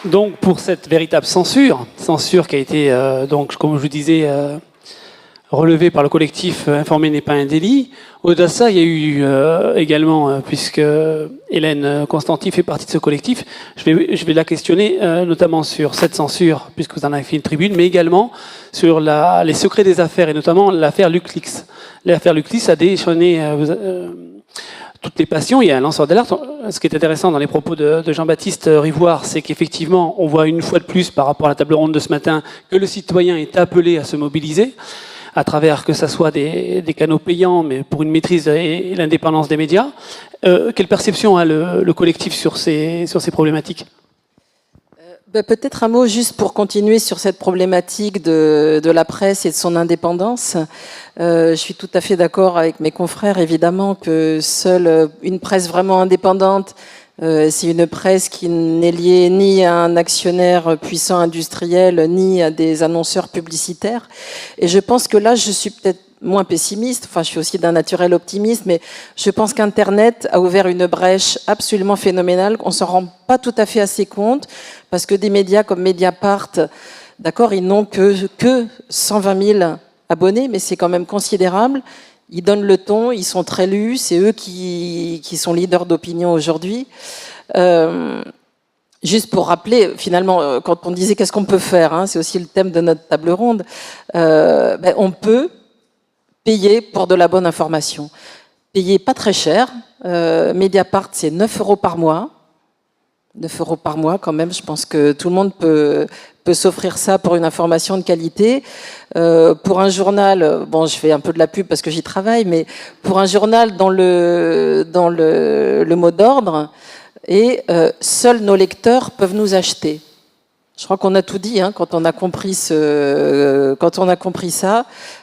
Donc pour cette véritable censure qui a été, donc, comme je vous disais, relevée par le collectif Informer n'est pas un délit, au-delà de ça, il y a eu également, puisque Hélène Constanti fait partie de ce collectif, je vais la questionner notamment sur cette censure, puisque vous en avez fait une tribune, mais également sur les secrets des affaires, et notamment l'affaire LuxLeaks. L'affaire LuxLeaks a déchaîné toutes les passions. Il y a un lanceur d'alerte. Ce qui est intéressant dans les propos de Jean-Baptiste Rivoire, c'est qu'effectivement, on voit une fois de plus, par rapport à la table ronde de ce matin, que le citoyen est appelé à se mobiliser, à travers que ce soit des canaux payants, mais pour une maîtrise et l'indépendance des médias. Quelle perception a le collectif sur ces problématiques ? Peut-être un mot juste pour continuer sur cette problématique de la presse et de son indépendance. Je suis tout à fait d'accord avec mes confrères, évidemment, que seule une presse vraiment indépendante, c'est une presse qui n'est liée ni à un actionnaire puissant industriel, ni à des annonceurs publicitaires. Et je pense que là, je suis peut-être moins pessimiste, enfin je suis aussi d'un naturel optimiste, mais je pense qu'Internet a ouvert une brèche absolument phénoménale, on s'en rend pas tout à fait assez compte, parce que des médias comme Mediapart, d'accord, ils n'ont que 120 000 abonnés, mais c'est quand même considérable. Ils donnent le ton, ils sont très lus, c'est eux qui sont leaders d'opinion aujourd'hui. Juste pour rappeler, finalement, quand on disait qu'est-ce qu'on peut faire, hein, c'est aussi le thème de notre table ronde, on peut payer pour de la bonne information. Payer pas très cher. Mediapart, c'est 9 € par mois. 9 € par mois, quand même. Je pense que tout le monde peut s'offrir ça pour une information de qualité. Pour un journal, bon, je fais un peu de la pub parce que j'y travaille, mais pour un journal dans le mot d'ordre, et seuls nos lecteurs peuvent nous acheter. Je crois qu'on a tout dit, hein, quand on a compris ça.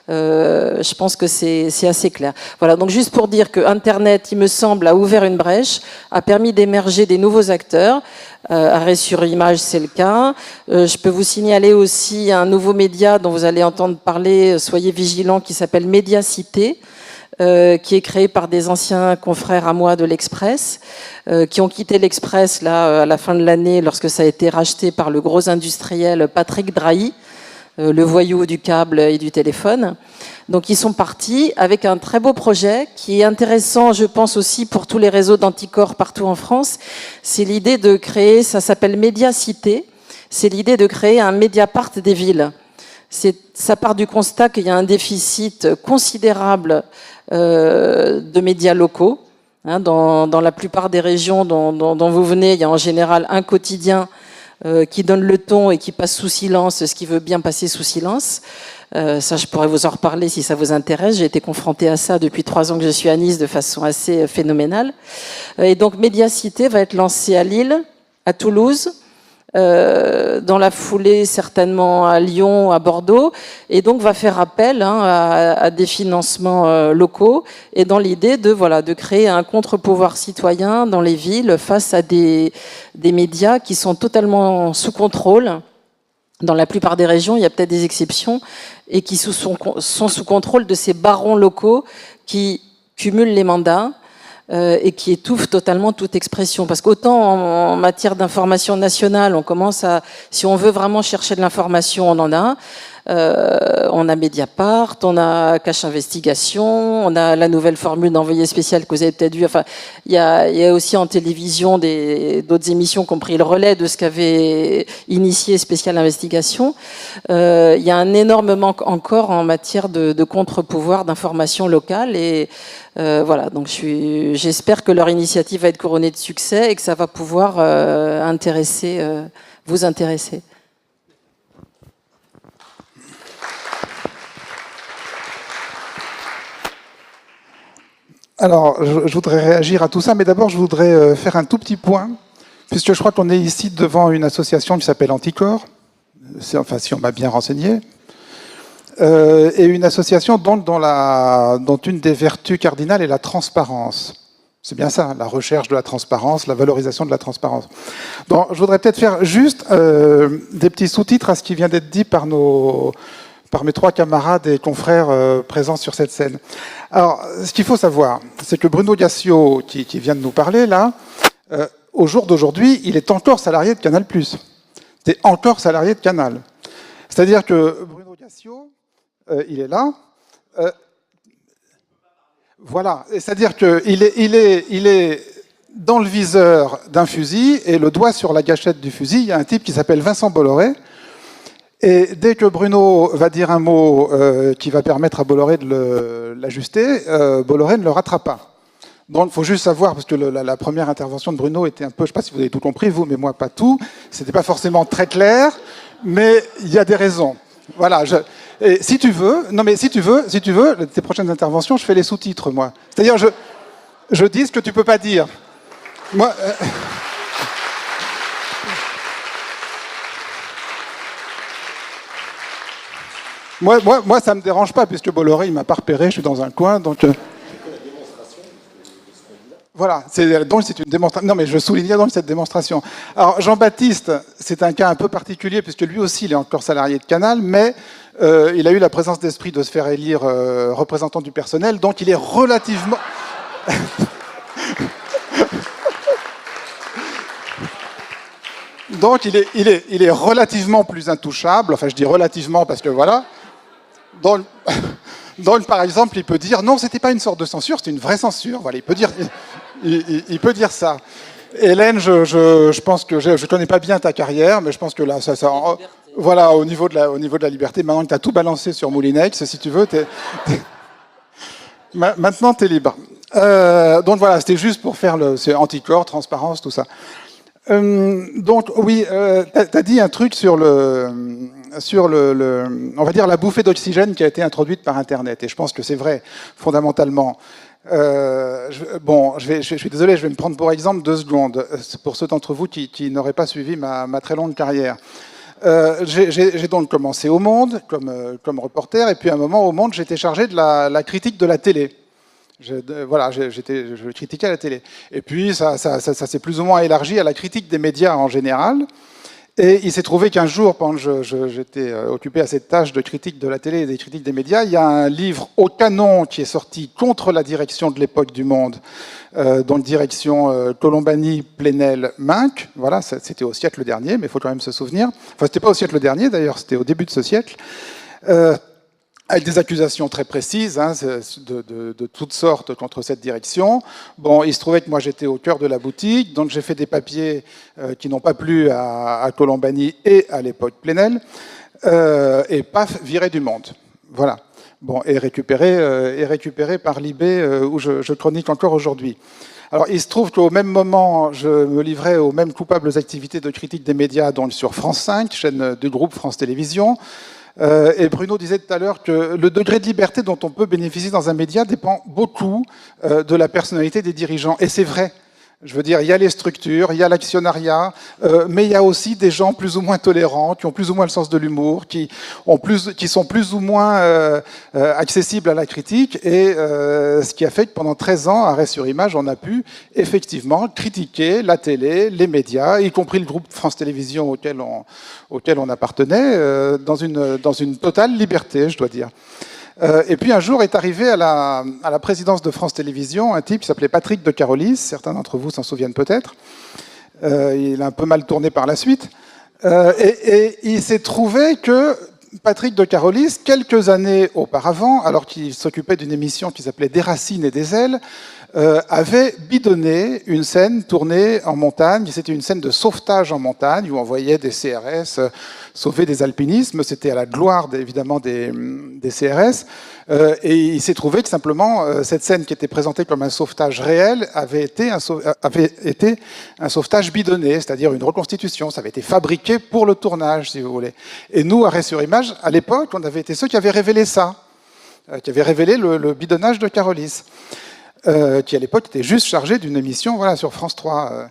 Je pense que c'est assez clair. Voilà, donc juste pour dire que Internet, il me semble, a ouvert une brèche, a permis d'émerger des nouveaux acteurs. Arrêt sur image, c'est le cas. Je peux vous signaler aussi un nouveau média dont vous allez entendre parler, soyez vigilants, qui s'appelle Médiacité. Qui est créé par des anciens confrères à moi de l'Express, qui ont quitté l'Express là à la fin de l'année lorsque ça a été racheté par le gros industriel Patrick Drahi, le voyou du câble et du téléphone. Donc ils sont partis avec un très beau projet qui est intéressant, je pense aussi pour tous les réseaux d'anticorps partout en France. C'est l'idée de créer, ça s'appelle Médiacité, c'est l'idée de créer un Mediapart des villes. Ça part du constat qu'il y a un déficit considérable de médias locaux. Hein, dans la plupart des régions dont vous venez, il y a en général un quotidien qui donne le ton et qui passe sous silence ce qui veut bien passer sous silence. Ça, je pourrais vous en reparler si ça vous intéresse. J'ai été confrontée à ça depuis 3 ans que je suis à Nice de façon assez phénoménale. Et donc, Médiacité va être lancée à Lille, à Toulouse, dans la foulée certainement à Lyon, à Bordeaux, et donc va faire appel à des financements locaux, et dans l'idée de créer un contre-pouvoir citoyen dans les villes face à des médias qui sont totalement sous contrôle. Dans la plupart des régions, il y a peut-être des exceptions, et qui sont sous contrôle de ces barons locaux qui cumulent les mandats, et qui étouffe totalement toute expression. Parce qu'autant en matière d'information nationale, on commence à, si on veut vraiment chercher de l'information, on en a. On a Mediapart, on a Cache Investigation, on a la nouvelle formule d'envoyé spécial que vous avez peut-être vu. Enfin, il y a aussi en télévision d'autres émissions qui ont pris le relais de ce qu'avait initié Spécial Investigation. Il y a un énorme manque encore en matière de contre-pouvoir d'information locale, et voilà. Donc j'espère que leur initiative va être couronnée de succès et que ça va pouvoir vous intéresser. Alors, je voudrais réagir à tout ça, mais d'abord, je voudrais faire un tout petit point, puisque je crois qu'on est ici devant une association qui s'appelle Anticorps, enfin, si on m'a bien renseigné, et une association dont une des vertus cardinales est la transparence. C'est bien ça, la recherche de la transparence, la valorisation de la transparence. Bon, je voudrais peut-être faire juste des petits sous-titres à ce qui vient d'être dit par mes 3 camarades et confrères présents sur cette scène. Alors, ce qu'il faut savoir, c'est que Bruno Gassio, qui vient de nous parler, là, au jour d'aujourd'hui, il est encore salarié de Canal+. Tu es encore salarié de Canal. C'est-à-dire que Bruno Gassio, il est là. Voilà. C'est-à-dire qu'il est dans le viseur d'un fusil et le doigt sur la gâchette du fusil. Il y a un type qui s'appelle Vincent Bolloré. Et dès que Bruno va dire un mot qui va permettre à Bolloré de l'ajuster, Bolloré ne le rattrape pas. Donc il faut juste savoir, parce que la première intervention de Bruno était un peu, je ne sais pas si vous avez tout compris, vous, mais moi pas tout. C'était pas forcément très clair, mais il y a des raisons. Voilà. Et si tu veux, tes prochaines interventions, je fais les sous-titres, moi. C'est-à-dire, je dis ce que tu peux pas dire. Moi. Moi, ça me dérange pas, puisque Bolloré, il m'a pas repéré, je suis dans un coin, donc. Voilà, donc c'est une démonstration. Non, mais je soulignais donc cette démonstration. Alors, Jean-Baptiste, c'est un cas un peu particulier, puisque lui aussi, il est encore salarié de Canal, mais il a eu la présence d'esprit de se faire élire représentant du personnel, donc il est relativement. Donc, il est relativement plus intouchable. Enfin, je dis relativement parce que voilà. Donc, par exemple, il peut dire non, c'était pas une sorte de censure, c'était une vraie censure. Voilà, il peut dire ça. Hélène, je pense que je connais pas bien ta carrière, mais je pense que là, voilà, au niveau de la liberté, maintenant que tu as tout balancé sur Moulinex, si tu veux, maintenant tu es libre. Donc voilà, c'était juste pour faire c'est anticorps, transparence, tout ça. Donc oui, tu as dit un truc sur on va dire la bouffée d'oxygène qui a été introduite par Internet, et je pense que c'est vrai fondamentalement. Je suis désolé, je vais me prendre pour exemple 2 secondes pour ceux d'entre vous qui n'auraient pas suivi ma très longue carrière. J'ai donc commencé au Monde comme reporter, et puis à un moment au Monde j'étais chargé de la critique de la télé. Je critiquais la télé. Et puis ça s'est plus ou moins élargi à la critique des médias en général. Et il s'est trouvé qu'un jour, pendant que j'étais occupé à cette tâche de critique de la télé et des critiques des médias, il y a un livre au canon qui est sorti contre la direction de l'époque du Monde, donc direction Colombani, Plenel, Minck. Voilà, c'était au siècle dernier, mais il faut quand même se souvenir. Enfin, c'était pas au siècle dernier d'ailleurs, c'était au début de ce siècle. Avec des accusations très précises, hein, de toutes sortes contre cette direction. Bon, il se trouvait que moi j'étais au cœur de la boutique, donc j'ai fait des papiers qui n'ont pas plu à Colombani et à l'époque Plenel, et paf, viré du Monde. Voilà. Bon, et récupéré par Libé, où je chronique encore aujourd'hui. Alors, il se trouve qu'au même moment, je me livrais aux mêmes coupables activités de critique des médias, donc sur France 5, chaîne du groupe France Télévisions. Et Bruno disait tout à l'heure que le degré de liberté dont on peut bénéficier dans un média dépend beaucoup de la personnalité des dirigeants. Et c'est vrai. Je veux dire, il y a les structures, il y a l'actionnariat, mais il y a aussi des gens plus ou moins tolérants, qui ont plus ou moins le sens de l'humour, qui sont plus ou moins accessibles à la critique. Et ce qui a fait que pendant 13 ans, Arrêt sur Image, on a pu effectivement critiquer la télé, les médias, y compris le groupe France Télévisions auquel on appartenait, dans une totale liberté, je dois dire. Et puis un jour est arrivé à la présidence de France Télévisions un type qui s'appelait Patrick de Carolis, certains d'entre vous s'en souviennent peut-être. Il a un peu mal tourné par la suite. Et il s'est trouvé que Patrick de Carolis, quelques années auparavant, alors qu'il s'occupait d'une émission qui s'appelait Des racines et des ailes, avait bidonné une scène tournée en montagne. C'était une scène de sauvetage en montagne où on voyait des CRS sauver des alpinismes. C'était à la gloire, évidemment, des CRS. Et il s'est trouvé que simplement, cette scène qui était présentée comme un sauvetage réel avait été un sauvetage bidonné, c'est-à-dire une reconstitution. Ça avait été fabriqué pour le tournage, si vous voulez. Et nous, Arrêt sur Image, à l'époque, on avait été ceux qui avaient révélé ça, qui avaient révélé le bidonnage de Carolis. Qui à l'époque était juste chargé d'une émission sur France 3.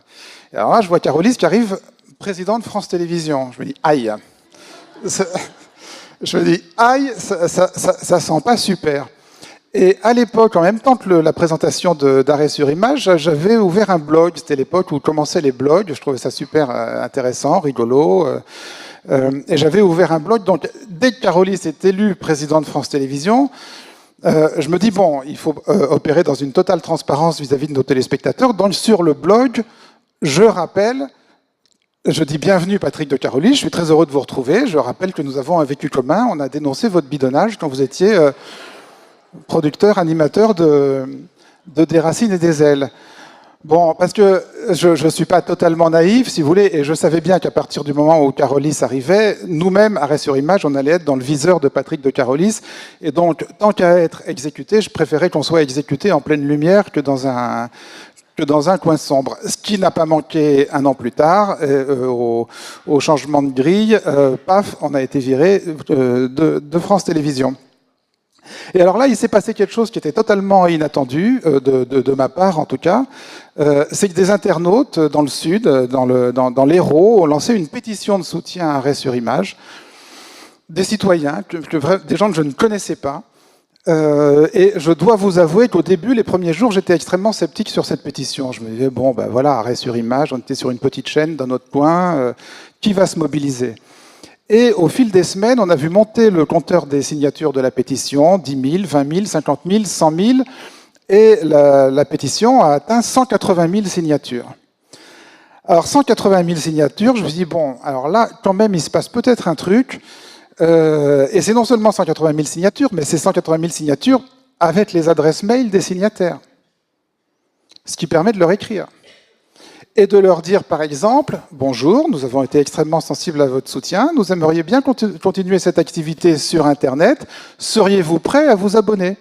Et alors là, je vois Carolis qui arrive, président de France Télévisions. Je me dis, aïe. Je me dis, aïe, ça sent pas super. Et à l'époque, en même temps que la présentation d'Arrêt sur Image, j'avais ouvert un blog. C'était l'époque où commençaient les blogs. Je trouvais ça super intéressant, rigolo. Et j'avais ouvert un blog. Donc, dès que Carolis est élu président de France Télévisions, je me dis, bon, il faut opérer dans une totale transparence vis-à-vis de nos téléspectateurs. Donc, sur le blog, je rappelle Je dis bienvenue Patrick de Carolis, je suis très heureux de vous retrouver. Je rappelle que nous avons un vécu commun. On a dénoncé votre bidonnage quand vous étiez producteur, animateur de Des Racines et des Ailes. Bon, parce que je ne suis pas totalement naïf, si vous voulez, et je savais bien qu'à partir du moment où Carolis arrivait, nous-mêmes, Arrêt sur Image, on allait être dans le viseur de Patrick de Carolis. Et donc, tant qu'à être exécuté, je préférais qu'on soit exécuté en pleine lumière que dans un coin sombre. Ce qui n'a pas manqué un an plus tard, au changement de grille, paf, on a été viré de France Télévisions. Et alors là, il s'est passé quelque chose qui était totalement inattendu, de ma part en tout cas. C'est que des internautes dans le Sud, dans l'Hérault, ont lancé une pétition de soutien à Arrêt sur Image. Des citoyens, des gens que je ne connaissais pas. Et je dois vous avouer qu'au début, les premiers jours, j'étais extrêmement sceptique sur cette pétition. Je me disais, bon, ben voilà, Arrêt sur Image, on était sur une petite chaîne dans notre coin, qui va se mobiliser ? Et au fil des semaines, on a vu monter le compteur des signatures de la pétition, 10 000, 20 000, 50 000, 100 000, et la pétition a atteint 180 000 signatures. Alors 180 000 signatures, je me suis dit, bon, alors là, quand même, il se passe peut-être un truc, et c'est non seulement 180 000 signatures, mais c'est 180 000 signatures avec les adresses mail des signataires, ce qui permet de leur écrire. Et de leur dire, par exemple, bonjour, nous avons été extrêmement sensibles à votre soutien, nous aimerions bien continuer cette activité sur Internet, seriez-vous prêts à vous abonner ?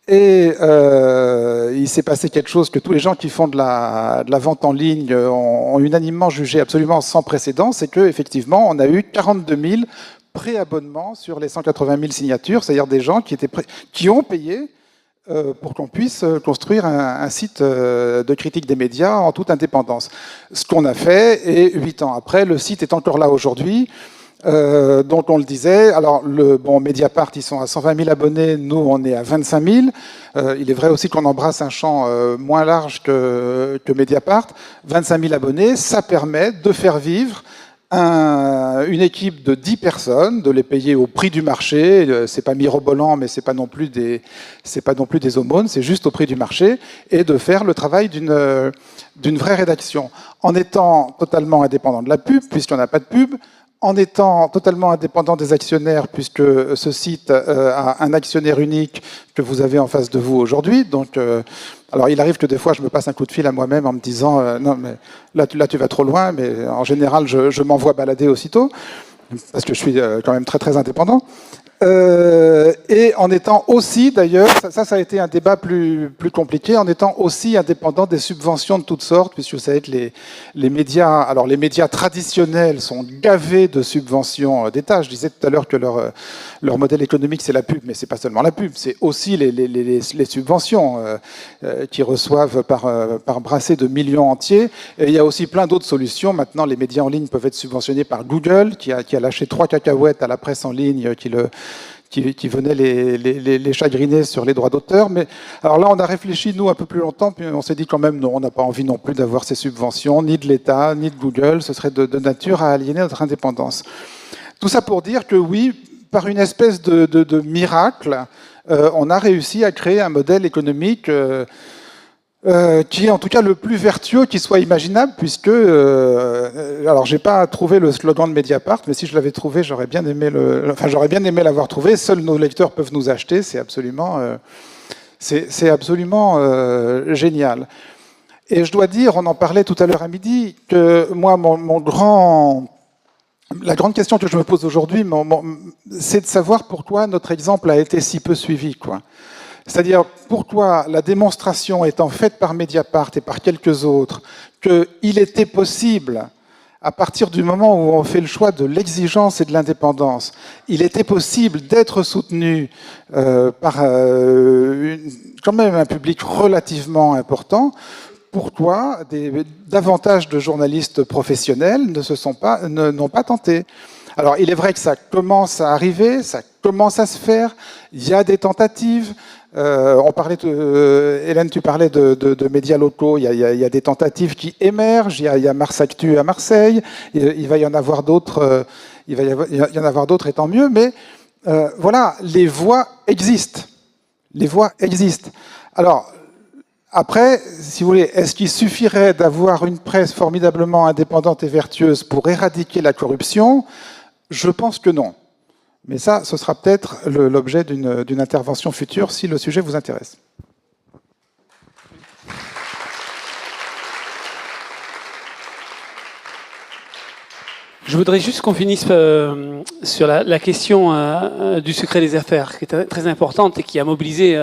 Et il s'est passé quelque chose que tous les gens qui font de la vente en ligne ont unanimement jugé absolument sans précédent, c'est qu'effectivement, on a eu 42 000 préabonnements sur les 180 000 signatures, c'est-à-dire des gens qui ont payé pour qu'on puisse construire un site de critique des médias en toute indépendance. Ce qu'on a fait, et 8 ans après, le site est encore là aujourd'hui. Donc on le disait, alors Mediapart, ils sont à 120 000 abonnés, nous on est à 25 000. Il est vrai aussi qu'on embrasse un champ moins large que Mediapart. 25 000 abonnés, ça permet de faire vivre une équipe de 10 personnes, de les payer au prix du marché. C'est pas mirobolant, mais c'est pas non plus des aumônes, c'est juste au prix du marché, et de faire le travail d'une vraie rédaction, en étant totalement indépendant de la pub, puisqu'on n'a pas de pub, en étant totalement indépendant des actionnaires, puisque ce site a un actionnaire unique que vous avez en face de vous aujourd'hui. Donc, alors il arrive que des fois je me passe un coup de fil à moi-même en me disant non mais là tu vas trop loin, mais en général je m'envoie balader aussitôt parce que je suis quand même très très indépendant. Et en étant aussi, d'ailleurs, ça a été un débat plus compliqué, en étant aussi indépendant des subventions de toutes sortes, puisque vous savez que les médias, alors les médias traditionnels sont gavés de subventions d'État. Je disais tout à l'heure que leur modèle économique c'est la pub, mais c'est pas seulement la pub, c'est aussi les subventions qui reçoivent par brassée de millions entiers. Et il y a aussi plein d'autres solutions. Maintenant, les médias en ligne peuvent être subventionnés par Google, qui a lâché 3 cacahuètes à la presse en ligne qui venait les chagriner sur les droits d'auteur. Mais alors là, on a réfléchi, nous, un peu plus longtemps, puis on s'est dit quand même, non, on n'a pas envie non plus d'avoir ces subventions, ni de l'État, ni de Google. Ce serait de nature à aliéner notre indépendance. Tout ça pour dire que oui, par une espèce de miracle, on a réussi à créer un modèle économique qui est en tout cas le plus vertueux qui soit imaginable, puisque alors j'ai pas trouvé le slogan de Mediapart, mais si je l'avais trouvé, j'aurais bien aimé l'avoir trouvé. Seuls nos lecteurs peuvent nous acheter, c'est absolument génial. Et je dois dire, on en parlait tout à l'heure à midi, que moi la grande question que je me pose aujourd'hui, c'est de savoir pourquoi notre exemple a été si peu suivi, quoi. C'est-à-dire, pourquoi la démonstration étant faite par Mediapart et par quelques autres, qu'il était possible, à partir du moment où on fait le choix de l'exigence et de l'indépendance, il était possible d'être soutenu par quand même un public relativement important. Pourquoi davantage de journalistes professionnels n'ont pas tenté ? Alors, il est vrai que ça commence à arriver, ça commence à se faire, il y a des tentatives. Hélène, tu parlais de médias locaux, il y a des tentatives qui émergent, il y a Mars Actu à Marseille, il va y en avoir d'autres, et tant mieux, mais voilà, les voies existent. Alors, Après, si vous voulez, est-ce qu'il suffirait d'avoir une presse formidablement indépendante et vertueuse pour éradiquer la corruption? Je pense que non. Mais ça, ce sera peut-être l'objet d'une intervention future si le sujet vous intéresse. Je voudrais juste qu'on finisse sur la question du secret des affaires, qui est très importante et qui a mobilisé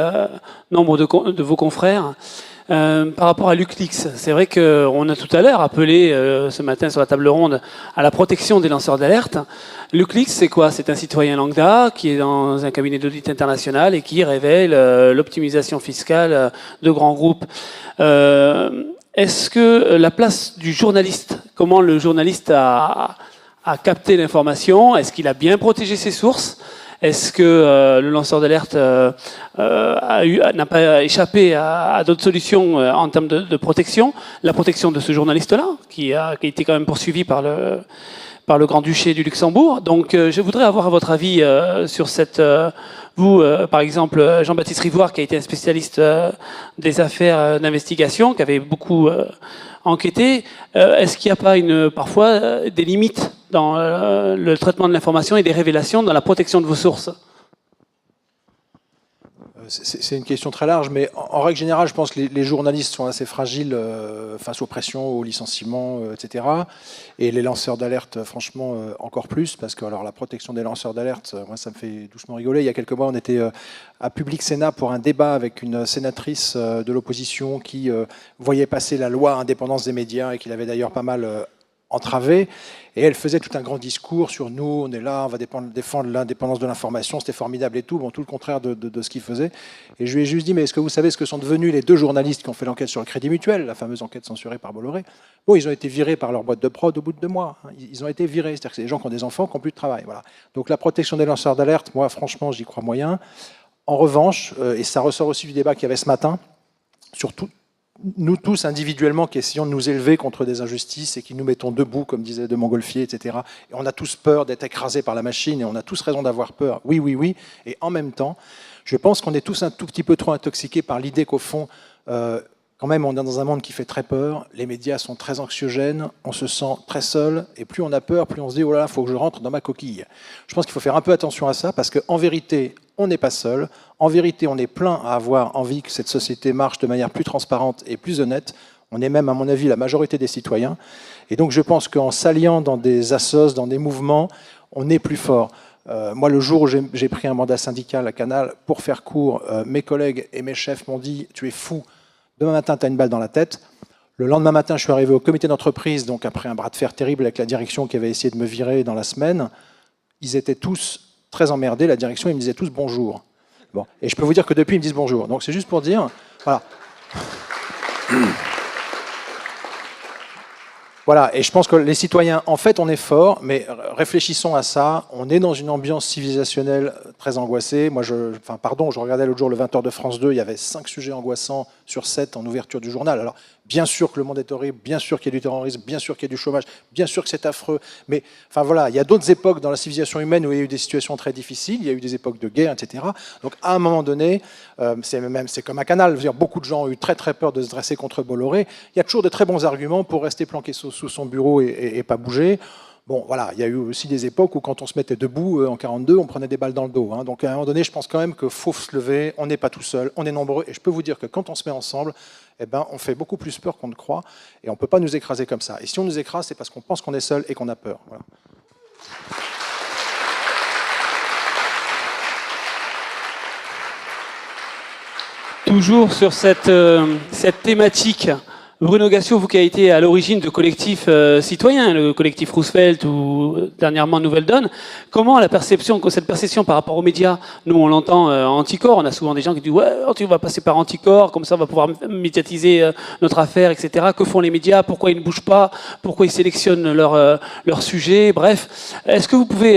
nombre de vos confrères. Par rapport à LuxLeaks, c'est vrai qu'on a tout à l'heure appelé ce matin sur la table ronde à la protection des lanceurs d'alerte. LuxLeaks, c'est quoi? C'est un citoyen lambda qui est dans un cabinet d'audit international et qui révèle l'optimisation fiscale de grands groupes. Est-ce que la place du journaliste, comment le journaliste a capté l'information? Est-ce qu'il a bien protégé ses sources? Est-ce que le lanceur d'alerte n'a pas échappé à d'autres solutions en termes de protection? La protection de ce journaliste-là, qui a été quand même poursuivi par le Grand-Duché du Luxembourg. Donc je voudrais avoir votre avis sur cette... vous, par exemple, Jean-Baptiste Rivoire, qui a été un spécialiste des affaires d'investigation, qui avait beaucoup enquêté, est-ce qu'il n'y a pas parfois des limites dans le traitement de l'information et des révélations dans la protection de vos sources? C'est une question très large, mais en règle générale, je pense que les journalistes sont assez fragiles face aux pressions, aux licenciements, etc. Et les lanceurs d'alerte, franchement, encore plus, parce que alors, la protection des lanceurs d'alerte, moi, ça me fait doucement rigoler. Il y a quelques mois, on était à Public Sénat pour un débat avec une sénatrice de l'opposition qui voyait passer la loi indépendance des médias et qui l'avait d'ailleurs pas mal entravée. Et elle faisait tout un grand discours sur nous, on est là, on va défendre l'indépendance de l'information, c'était formidable et tout, bon, tout le contraire de ce qu'il faisait. Et je lui ai juste dit, mais est-ce que vous savez ce que sont devenus les deux journalistes qui ont fait l'enquête sur le Crédit Mutuel, la fameuse enquête censurée par Bolloré? Bon, ils ont été virés par leur boîte de prod au bout de 2 mois. Ils ont été virés, c'est-à-dire que c'est des gens qui ont des enfants, qui n'ont plus de travail. Voilà. Donc la protection des lanceurs d'alerte, moi, franchement, j'y crois moyen. En revanche, et ça ressort aussi du débat qu'il y avait ce matin, surtout nous tous individuellement qui essayons de nous élever contre des injustices et qui nous mettons debout, comme disait de Montgolfier, etc. Et on a tous peur d'être écrasés par la machine et on a tous raison d'avoir peur. Oui, oui, oui. Et en même temps, je pense qu'on est tous un tout petit peu trop intoxiqués par l'idée qu'au fond, quand même, on est dans un monde qui fait très peur. Les médias sont très anxiogènes. On se sent très seul. Et plus on a peur, plus on se dit, oh là, il faut que je rentre dans ma coquille. Je pense qu'il faut faire un peu attention à ça parce qu'en vérité, on n'est pas seul. En vérité, on est plein à avoir envie que cette société marche de manière plus transparente et plus honnête. On est même, à mon avis, la majorité des citoyens. Et donc, je pense qu'en s'alliant dans des assos, dans des mouvements, on est plus fort. Moi, le jour où j'ai pris un mandat syndical à Canal, pour faire court, mes collègues et mes chefs m'ont dit « Tu es fou, demain matin, tu as une balle dans la tête ». Le lendemain matin, je suis arrivé au comité d'entreprise, donc après un bras de fer terrible avec la direction qui avait essayé de me virer dans la semaine. Ils étaient tous très emmerdés, la direction, ils me disaient tous bonjour. Bon. Et je peux vous dire que depuis, ils me disent bonjour. Donc c'est juste pour dire, voilà. Voilà, et je pense que les citoyens, en fait, on est forts, mais réfléchissons à ça. On est dans une ambiance civilisationnelle très angoissée. Moi, je regardais l'autre jour le 20h de France 2, il y avait 5 sujets angoissants sur 7 en ouverture du journal. Alors, bien sûr que le monde est horrible, bien sûr qu'il y a du terrorisme, bien sûr qu'il y a du chômage, bien sûr que c'est affreux. Mais, enfin voilà, il y a d'autres époques dans la civilisation humaine où il y a eu des situations très difficiles, il y a eu des époques de guerre, etc. Donc, à un moment donné, c'est comme un Canal. Je veux dire, beaucoup de gens ont eu très très peur de se dresser contre Bolloré. Il y a toujours de très bons arguments pour rester planqué sous son bureau et pas bouger. Bon, voilà, il y a eu aussi des époques où quand on se mettait debout en 42, on prenait des balles dans le dos. Hein. Donc à un moment donné, je pense quand même qu'il faut se lever, on n'est pas tout seul, on est nombreux. Et je peux vous dire que quand on se met ensemble, eh ben, on fait beaucoup plus peur qu'on ne croit. Et on ne peut pas nous écraser comme ça. Et si on nous écrase, c'est parce qu'on pense qu'on est seul et qu'on a peur. Voilà. Toujours sur cette thématique, Bruno Gassio, vous qui avez été à l'origine de collectifs citoyens, le collectif Roosevelt ou dernièrement Nouvelle Donne, comment cette perception par rapport aux médias, nous on l'entend Anticor, on a souvent des gens qui disent ouais, tu vas passer par Anticor, comme ça on va pouvoir médiatiser notre affaire, etc. Que font les médias? Pourquoi ils ne bougent pas? Pourquoi ils sélectionnent leurs sujets? Bref, est-ce que vous pouvez,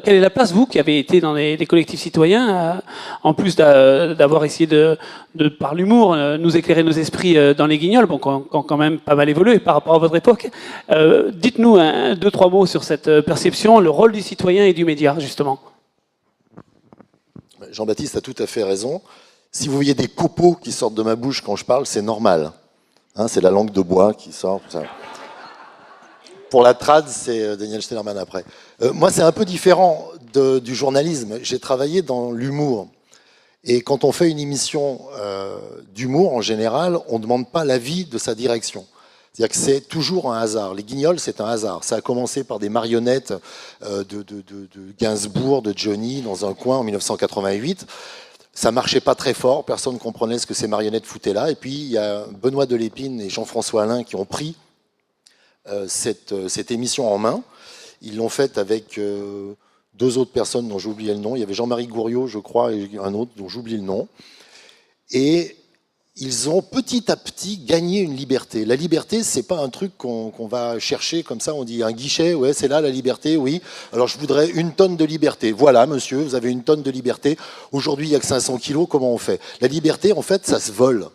quelle est la place, vous qui avez été dans des collectifs citoyens, en plus d'avoir essayé de par l'humour, nous éclairer nos esprits dans les Guignols, bon, quand même pas mal évolué par rapport à votre époque. Dites-nous 2-3 mots sur cette perception, le rôle du citoyen et du média, justement. Jean-Baptiste a tout à fait raison. Si vous voyez des copeaux qui sortent de ma bouche quand je parle, c'est normal. Hein, c'est la langue de bois qui sort. Tout ça. Pour la trad, c'est Daniel Schneiderman après. Moi, c'est un peu différent du journalisme. J'ai travaillé dans l'humour. Et quand on fait une émission d'humour, en général, on ne demande pas l'avis de sa direction. C'est-à-dire que c'est toujours un hasard. Les Guignols, c'est un hasard. Ça a commencé par des marionnettes de Gainsbourg, de Johnny, dans un coin en 1988. Ça marchait pas très fort, personne ne comprenait ce que ces marionnettes foutaient là. Et puis, il y a Benoît Delépine et Jean-François Alain qui ont pris cette émission en main. Ils l'ont faite avec deux autres personnes dont j'ai oublié le nom. Il y avait Jean-Marie Gouriot, je crois, et un autre dont j'oublie le nom. Et ils ont petit à petit gagné une liberté. La liberté, c'est pas un truc qu'on va chercher comme ça. On dit un guichet, ouais, c'est là la liberté, oui. Alors je voudrais 1 tonne de liberté. Voilà, monsieur, vous avez 1 tonne de liberté. Aujourd'hui, il n'y a que 500 kilos. Comment on fait? La liberté, en fait, ça se vole.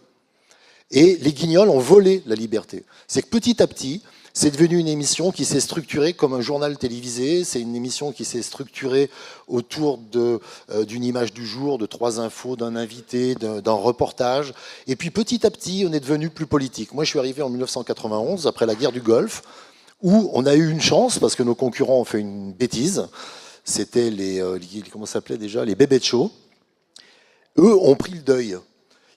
Et les Guignols ont volé la liberté. C'est que petit à petit, c'est devenu une émission qui s'est structurée comme un journal télévisé. C'est une émission qui s'est structurée autour d'une image du jour, de 3 infos, d'un invité, d'un reportage. Et puis petit à petit, on est devenu plus politique. Moi, je suis arrivé en 1991, après la guerre du Golfe, où on a eu une chance, parce que nos concurrents ont fait une bêtise. C'était comment ça s'appelait déjà, les bébés de show. Eux ont pris le deuil.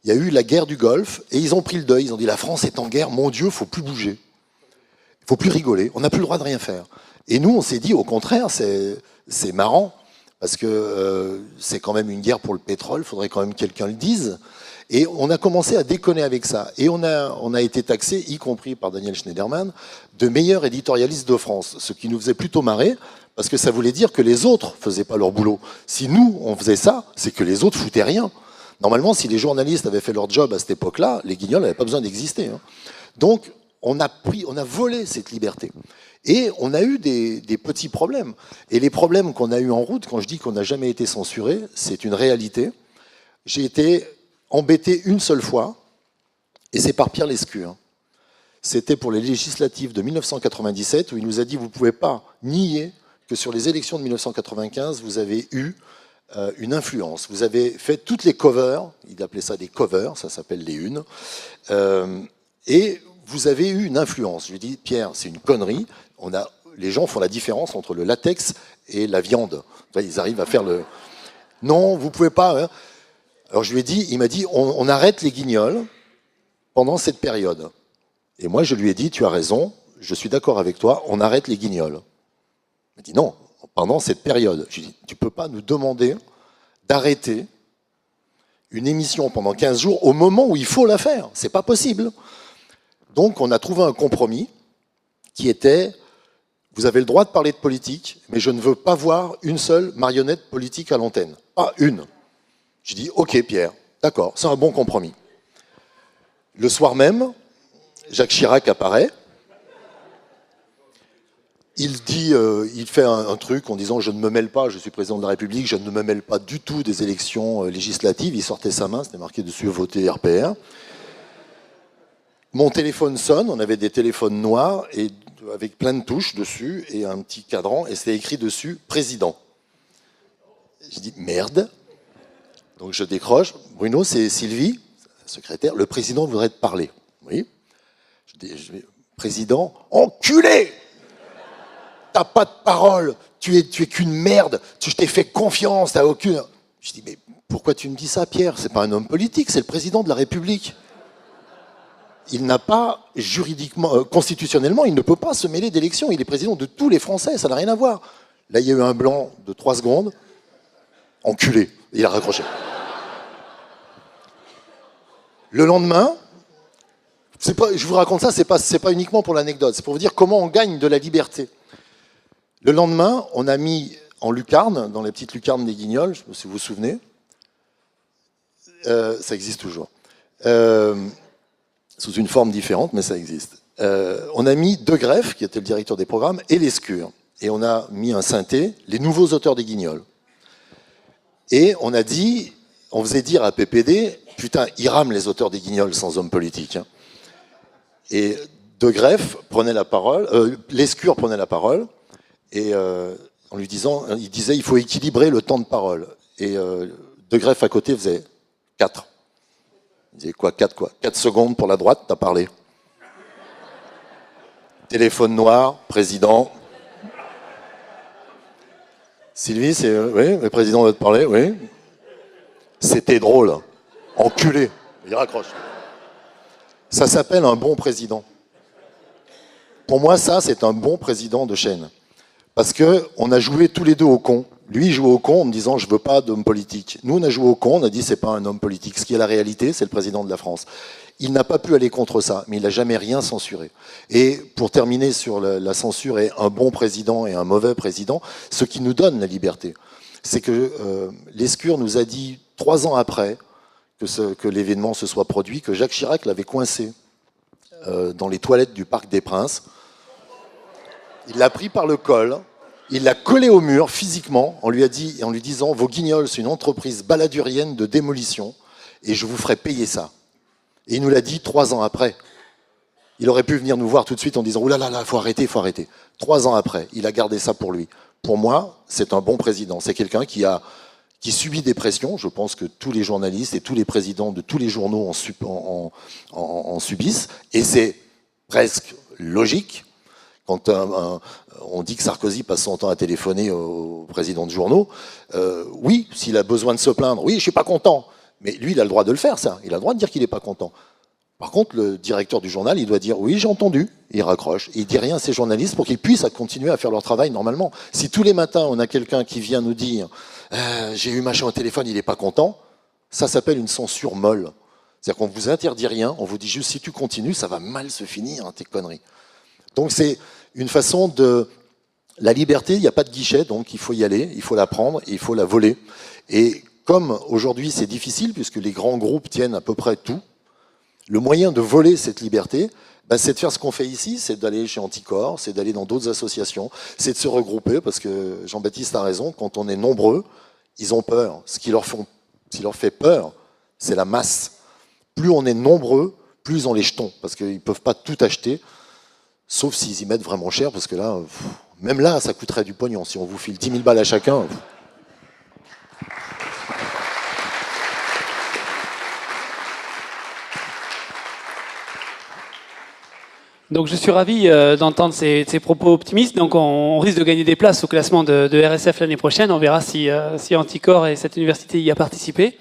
Il y a eu la guerre du Golfe, et ils ont pris le deuil. Ils ont dit, la France est en guerre, mon Dieu, il ne faut plus bouger. Il ne faut plus rigoler, on n'a plus le droit de rien faire. Et nous, on s'est dit, au contraire, c'est marrant, parce que c'est quand même une guerre pour le pétrole, il faudrait quand même que quelqu'un le dise. Et on a commencé à déconner avec ça. Et on a été taxé, y compris par Daniel Schneiderman, de meilleur éditorialiste de France, ce qui nous faisait plutôt marrer, parce que ça voulait dire que les autres ne faisaient pas leur boulot. Si nous, on faisait ça, c'est que les autres foutaient rien. Normalement, si les journalistes avaient fait leur job à cette époque-là, les Guignols n'avaient pas besoin d'exister. Hein. Donc, on a volé cette liberté. Et on a eu des petits problèmes. Et les problèmes qu'on a eu en route, quand je dis qu'on n'a jamais été censuré, c'est une réalité. J'ai été embêté une seule fois, et c'est par Pierre Lescure. Hein. C'était pour les législatives de 1997, où il nous a dit, vous ne pouvez pas nier que sur les élections de 1995, vous avez eu une influence. Vous avez fait toutes les covers, il appelait ça des covers, ça s'appelle les unes, et vous avez eu une influence. Je lui ai dit, Pierre, c'est une connerie. Les gens font la différence entre le latex et la viande. Ils arrivent à faire le... Non, vous ne pouvez pas. Hein. Alors je lui ai dit, il m'a dit, on arrête les Guignols pendant cette période. Et moi, je lui ai dit, tu as raison, je suis d'accord avec toi, on arrête les Guignols. Il m'a dit, non, pendant cette période. Je lui ai dit, tu ne peux pas nous demander d'arrêter une émission pendant 15 jours au moment où il faut la faire. C'est pas possible. Donc, on a trouvé un compromis qui était, vous avez le droit de parler de politique, mais je ne veux pas voir une seule marionnette politique à l'antenne. Pas une. J'ai dit, ok Pierre, d'accord, c'est un bon compromis. Le soir même, Jacques Chirac apparaît. Il fait un truc en disant, je ne me mêle pas, je suis président de la République, je ne me mêle pas du tout des élections législatives. Il sortait sa main, c'était marqué dessus, voter RPR. Mon téléphone sonne, on avait des téléphones noirs et avec plein de touches dessus et un petit cadran et c'était écrit dessus président. Je dis merde. Donc je décroche. Bruno, c'est Sylvie, secrétaire. Le président voudrait te parler. Oui. Je dis, président, enculé. T'as pas de parole. Tu es qu'une merde. Je t'ai fait confiance. T'as aucune. Je dis mais pourquoi tu me dis ça, Pierre? C'est pas un homme politique, c'est le président de la République. Il n'a pas, juridiquement, constitutionnellement, il ne peut pas se mêler d'élections. Il est président de tous les Français, ça n'a rien à voir. Là, il y a eu un blanc de 3 secondes. Enculé. Il a raccroché. Le lendemain, je vous raconte ça, c'est pas uniquement pour l'anecdote, c'est pour vous dire comment on gagne de la liberté. Le lendemain, on a mis en lucarne, dans les petites lucarnes des Guignols, je ne sais pas si vous vous souvenez, ça existe toujours, sous une forme différente, mais ça existe. On a mis De Greff, qui était le directeur des programmes, et Lescure. Et on a mis un synthé, les nouveaux auteurs des Guignols. Et on a dit, on faisait dire à PPD, putain, ils rament les auteurs des Guignols sans homme politique. Hein. Et De Greff prenait la parole, Lescure prenait la parole, et en lui disant, il disait, il faut équilibrer le temps de parole. Et De Greff à côté faisait 4. Il disait quoi 4 secondes pour la droite, t'as parlé. Téléphone noir, président. Sylvie, c'est... oui, le président veut te parler, oui. C'était drôle. Enculé. Il raccroche. Ça s'appelle un bon président. Pour moi, ça, c'est un bon président de chaîne. Parce qu'on a joué tous les deux au con. Lui, il joue au con en me disant « je veux pas d'homme politique ». Nous, on a joué au con, on a dit « c'est pas un homme politique ». Ce qui est la réalité, c'est le président de la France. Il n'a pas pu aller contre ça, mais il n'a jamais rien censuré. Et pour terminer sur la censure et un bon président et un mauvais président, ce qui nous donne la liberté, c'est que Lescure nous a dit 3 ans après que l'événement se soit produit, que Jacques Chirac l'avait coincé dans les toilettes du Parc des Princes. Il l'a pris par le col, il l'a collé au mur physiquement en lui disant « Vos Guignols, c'est une entreprise baladurienne de démolition et je vous ferai payer ça ». Et il nous l'a dit 3 ans après. Il aurait pu venir nous voir tout de suite en disant « Ouh là là, il faut arrêter, il faut arrêter ». 3 ans après, il a gardé ça pour lui. Pour moi, c'est un bon président. C'est quelqu'un qui subit des pressions. Je pense que tous les journalistes et tous les présidents de tous les journaux en subissent. Et c'est presque logique. Quand on dit que Sarkozy passe son temps à téléphoner aux présidents de journaux, oui, s'il a besoin de se plaindre, oui, je suis pas content. Mais lui, il a le droit de le faire, ça. Il a le droit de dire qu'il n'est pas content. Par contre, le directeur du journal, il doit dire « oui, j'ai entendu ». Il raccroche. Et il dit rien à ses journalistes pour qu'ils puissent continuer à faire leur travail normalement. Si tous les matins, on a quelqu'un qui vient nous dire « j'ai eu machin au téléphone, il n'est pas content », ça s'appelle une censure molle. C'est-à-dire qu'on ne vous interdit rien, on vous dit juste « si tu continues, ça va mal se finir, hein, tes conneries ». Donc c'est une façon de... La liberté, il n'y a pas de guichet, donc il faut y aller, il faut la prendre, et il faut la voler. Et comme aujourd'hui c'est difficile, puisque les grands groupes tiennent à peu près tout, le moyen de voler cette liberté, c'est de faire ce qu'on fait ici, c'est d'aller chez Anticor, c'est d'aller dans d'autres associations, c'est de se regrouper, parce que Jean-Baptiste a raison, quand on est nombreux, ils ont peur. Ce qui leur fait peur, c'est la masse. Plus on est nombreux, plus ils ont les jetons, parce qu'ils ne peuvent pas tout acheter, sauf s'ils y mettent vraiment cher, parce que là, même là, ça coûterait du pognon. Si on vous file 10 000 balles à chacun... Donc je suis ravi d'entendre ces propos optimistes. Donc on risque de gagner des places au classement de RSF l'année prochaine. On verra si Anticor et cette université y a participé.